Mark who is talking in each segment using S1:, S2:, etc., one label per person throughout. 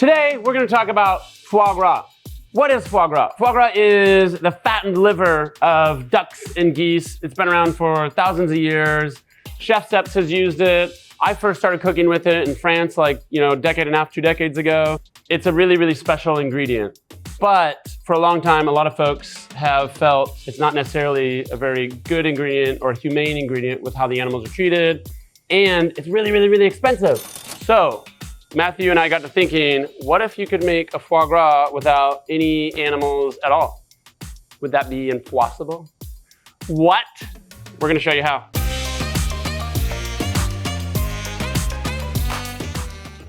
S1: Today, we're gonna talk about foie gras. What is foie gras? Foie gras is the fattened liver of ducks and geese. It's been around for thousands of years. ChefSteps has used it. I first started cooking with it in France like, a decade and a half, 2 decades ago. It's a really, really special ingredient. But for a long time, a lot of folks have felt it's not necessarily a very good ingredient or humane ingredient with how the animals are treated. And it's really, really, really expensive. So Matthew and I got to thinking, what if you could make a foie gras without any animals at all? Would that be impossible? What? We're gonna show you how.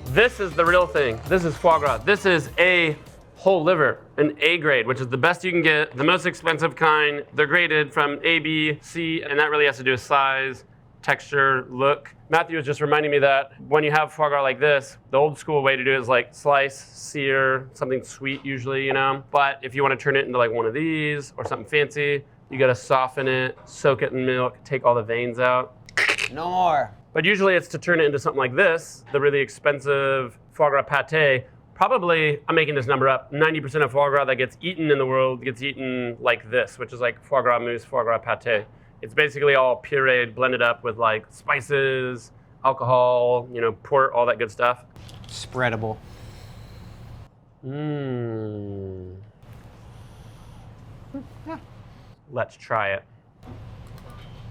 S1: This is the real thing. This is foie gras. This is a whole liver, an A grade, which is the best you can get, the most expensive kind. They're graded from A, B, C, and that really has to do with size, texture, look. Matthew was just reminding me that when you have foie gras like this, the old school way to do it is like slice, sear, something sweet usually, But if you want to turn it into like one of these or something fancy, you gotta soften it, soak it in milk, take all the veins out.
S2: No more.
S1: But usually it's to turn it into something like this, the really expensive foie gras pate. Probably, I'm making this number up, 90% of foie gras that gets eaten in the world gets eaten like this, which is like foie gras mousse, foie gras pate. It's basically all pureed, blended up with like spices, alcohol, port, all that good stuff.
S2: Spreadable.
S1: Let's try it.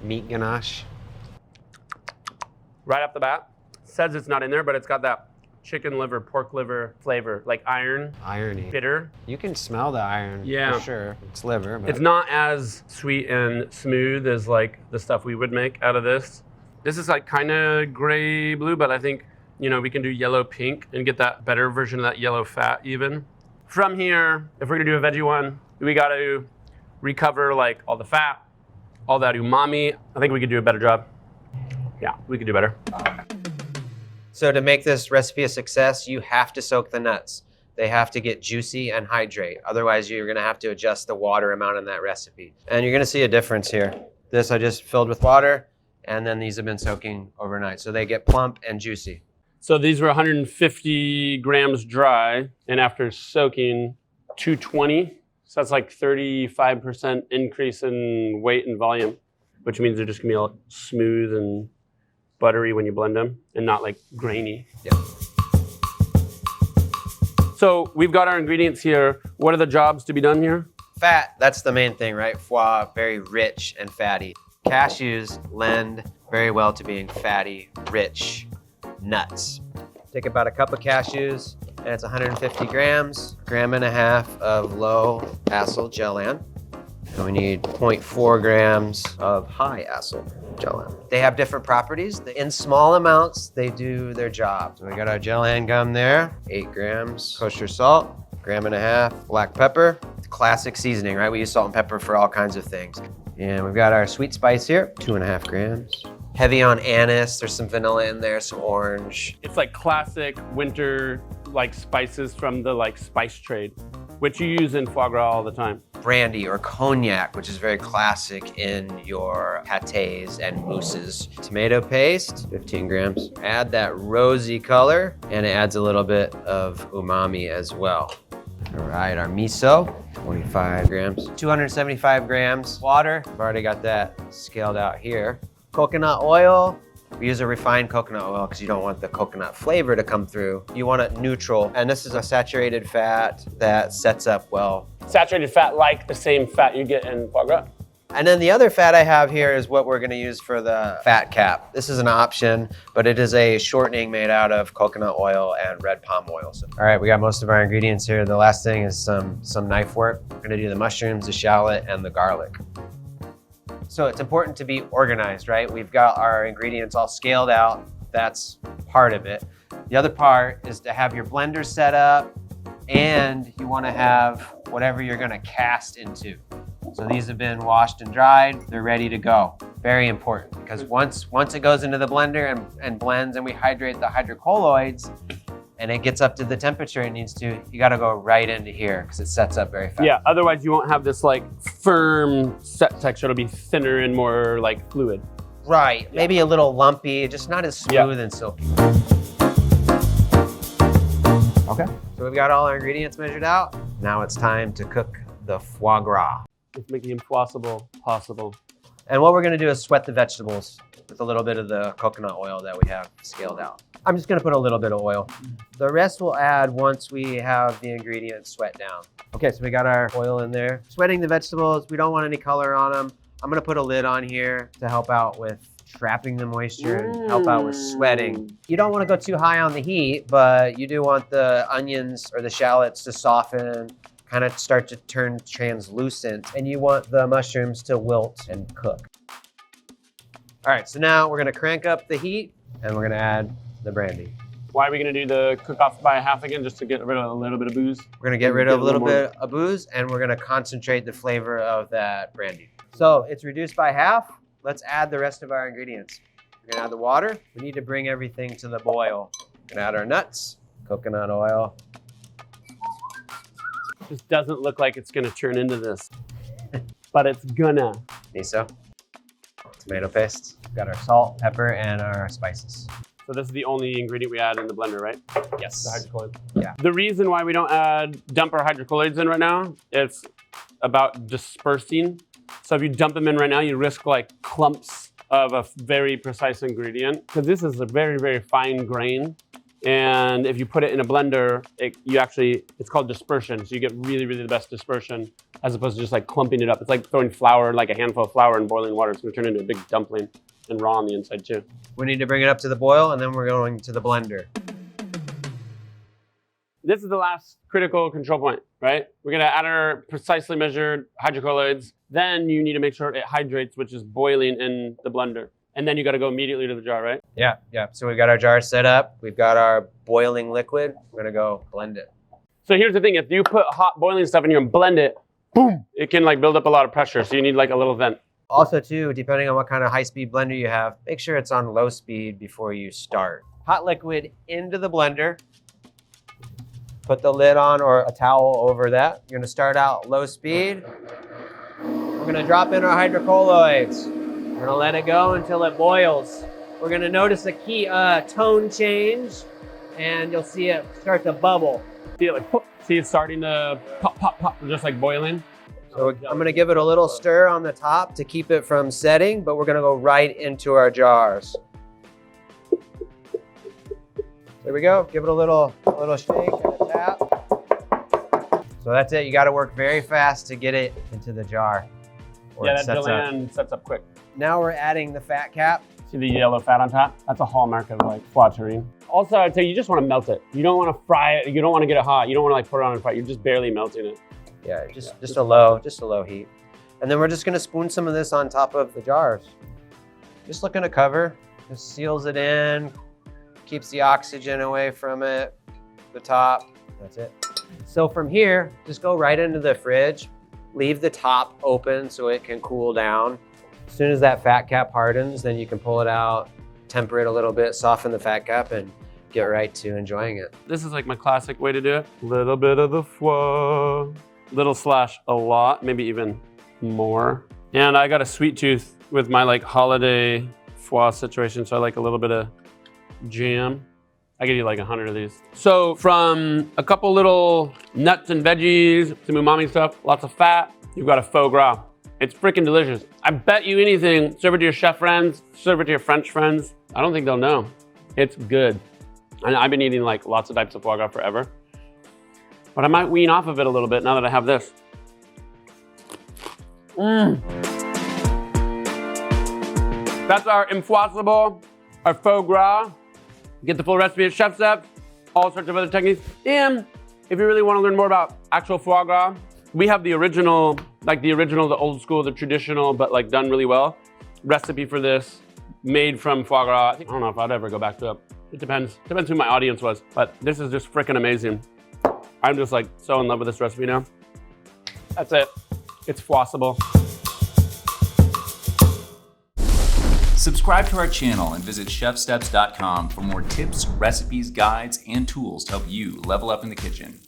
S2: Meat ganache.
S1: Right off the bat, says it's not in there, but it's got that chicken liver, pork liver flavor, like iron.
S2: Irony.
S1: Bitter.
S2: You can smell the iron,
S1: Yeah.
S2: for sure. It's liver, but
S1: It's not as sweet and smooth as like the stuff we would make out of this. This is like kind of gray blue, but I think, we can do yellow pink and get that better version of that yellow fat even. From here, if we're gonna do a veggie one, we gotta recover like all the fat, all that umami. I think we could do a better job. Yeah, we could do better.
S2: So to make this recipe a success, you have to soak the nuts. They have to get juicy and hydrate. Otherwise, you're gonna have to adjust the water amount in that recipe. And you're gonna see a difference here. This I just filled with water, and then these have been soaking overnight. So they get plump and juicy.
S1: So these were 150 grams dry, and after soaking 220, so that's like 35% increase in weight and volume, which means they're just gonna be all smooth and buttery when you blend them and not like grainy.
S2: Yep.
S1: So we've got our ingredients here. What are the jobs to be done here?
S2: Fat, that's the main thing, right? Foie, very rich and fatty. Cashews lend very well to being fatty, rich nuts. Take about a cup of cashews, and it's 150 grams, 1.5 grams of low acyl gellan. And we need 0.4 grams of high acyl gellan. They have different properties. In small amounts, they do their job. So we got our gellan gum there, 8 grams. Kosher salt, 1.5 grams. Black pepper, classic seasoning, right? We use salt and pepper for all kinds of things. And we've got our sweet spice here, 2.5 grams. Heavy on anise, there's some vanilla in there, some orange.
S1: It's like classic winter like spices from the like spice trade, which you use in foie gras all the time.
S2: Brandy or cognac, which is very classic in your pâtés and mousses. Tomato paste, 15 grams. Add that rosy color, and it adds a little bit of umami as well. All right, our miso, 25 grams. 275 grams water. I've already got that scaled out here. Coconut oil. We use a refined coconut oil because you don't want the coconut flavor to come through. You want it neutral. And this is a saturated fat that sets up well.
S1: Saturated fat, like the same fat you get in foie gras.
S2: And then the other fat I have here is what we're gonna use for the fat cap. This is an option, but it is a shortening made out of coconut oil and red palm oil. So, all right, we got most of our ingredients here. The last thing is some knife work. We're gonna do the mushrooms, the shallot, and the garlic. So it's important to be organized, right? We've got our ingredients all scaled out. That's part of it. The other part is to have your blender set up, and you wanna have whatever you're gonna cast into. So these have been washed and dried. They're ready to go. Very important, because once it goes into the blender and blends and we hydrate the hydrocolloids, and it gets up to the temperature it needs to, you gotta go right into here because it sets up very fast.
S1: Yeah, otherwise you won't have this like firm set texture. It'll be thinner and more like fluid.
S2: Right, maybe a little lumpy, just not as smooth and silky. Okay. So we've got all our ingredients measured out. Now it's time to cook the foie gras.
S1: Let's make the impossible possible.
S2: And what we're gonna do is sweat the vegetables with a little bit of the coconut oil that we have scaled out. I'm just gonna put a little bit of oil. The rest we'll add once we have the ingredients sweat down. Okay, so we got our oil in there. Sweating the vegetables, we don't want any color on them. I'm gonna put a lid on here to help out with trapping the moisture and help out with sweating. You don't wanna go too high on the heat, but you do want the onions or the shallots to soften, kind of start to turn translucent, and you want the mushrooms to wilt and cook. All right, so now we're gonna crank up the heat and we're gonna add the brandy.
S1: Why are we gonna do the cook off by half again, just to get rid of a little bit of booze?
S2: We're gonna get rid of a little bit of booze and we're gonna concentrate the flavor of that brandy. So it's reduced by half. Let's add the rest of our ingredients. We're gonna add the water. We need to bring everything to the boil. We're gonna add our nuts, coconut oil.
S1: This doesn't look like it's gonna turn into this, but it's gonna.
S2: Miso, tomato paste. We've got our salt, pepper, and our spices.
S1: So this is the only ingredient we add in the blender, right?
S2: Yes.
S1: The hydrocolloids.
S2: Yeah.
S1: The reason why we don't dump our hydrocolloids in right now, it's about dispersing. So if you dump them in right now, you risk like clumps of a very precise ingredient, because this is a very, very fine grain. And if you put it in a blender, it's called dispersion. So you get really, really the best dispersion as opposed to just like clumping it up. It's like throwing flour, like a handful of flour in boiling water. It's gonna turn into a big dumpling and raw on the inside too.
S2: We need to bring it up to the boil and then we're going to the blender.
S1: This is the last critical control point, right? We're gonna add our precisely measured hydrocolloids. Then you need to make sure it hydrates, which is boiling in the blender. And then you gotta go immediately to the jar, right?
S2: Yeah. So we've got our jar set up. We've got our boiling liquid. We're gonna go blend it.
S1: So here's the thing, if you put hot boiling stuff in here and blend it, boom, it can like build up a lot of pressure. So you need like a little vent.
S2: Also too, depending on what kind of high-speed blender you have, make sure it's on low speed before you start. Hot liquid into the blender. Put the lid on or a towel over that. You're gonna start out low speed. We're gonna drop in our hydrocolloids. We're gonna let it go until it boils. We're gonna notice a key tone change and you'll see it start to bubble.
S1: See it like, pop. See it starting to pop, pop, pop, just like boiling.
S2: So I'm gonna give it a little stir on the top to keep it from setting, but we're gonna go right into our jars. There we go, give it a little shake and a tap. So that's it, you gotta work very fast to get it into the jar.
S1: Yeah, that gellan sets up quick.
S2: Now we're adding the fat cap.
S1: See the yellow fat on top? That's a hallmark of like foie terrine. Also, I'd say you just wanna melt it. You don't wanna fry it, you don't wanna get it hot, you don't wanna like put it on a fire, you're just barely melting it.
S2: Yeah, just a low heat. And then we're just gonna spoon some of this on top of the jars. Just looking to cover, just seals it in, keeps the oxygen away from it, the top, that's it. So from here, just go right into the fridge, leave the top open so it can cool down. As soon as that fat cap hardens, then you can pull it out, temper it a little bit, soften the fat cap, and get right to enjoying it.
S1: This is like my classic way to do it. Little bit of the foie. Little slash a lot, maybe even more. And I got a sweet tooth with my like holiday foie situation, so I like a little bit of jam. I could eat like 100 of these. So from a couple little nuts and veggies, some umami stuff, lots of fat, you've got a faux gras. It's freaking delicious. I bet you anything, serve it to your chef friends, serve it to your French friends. I don't think they'll know. It's good. And I've been eating like lots of types of foie gras forever. But I might wean off of it a little bit now that I have this. That's our impossible, our faux gras. Get the full recipe at ChefSteps, all sorts of other techniques. And if you really want to learn more about actual foie gras, we have the original, the old school, the traditional, but like done really well recipe for this, made from foie gras. I don't know if I'd ever go back to it. It depends who my audience was, but this is just freaking amazing. I'm just like so in love with this recipe now. That's it. It's possible.
S3: Subscribe to our channel and visit chefsteps.com for more tips, recipes, guides, and tools to help you level up in the kitchen.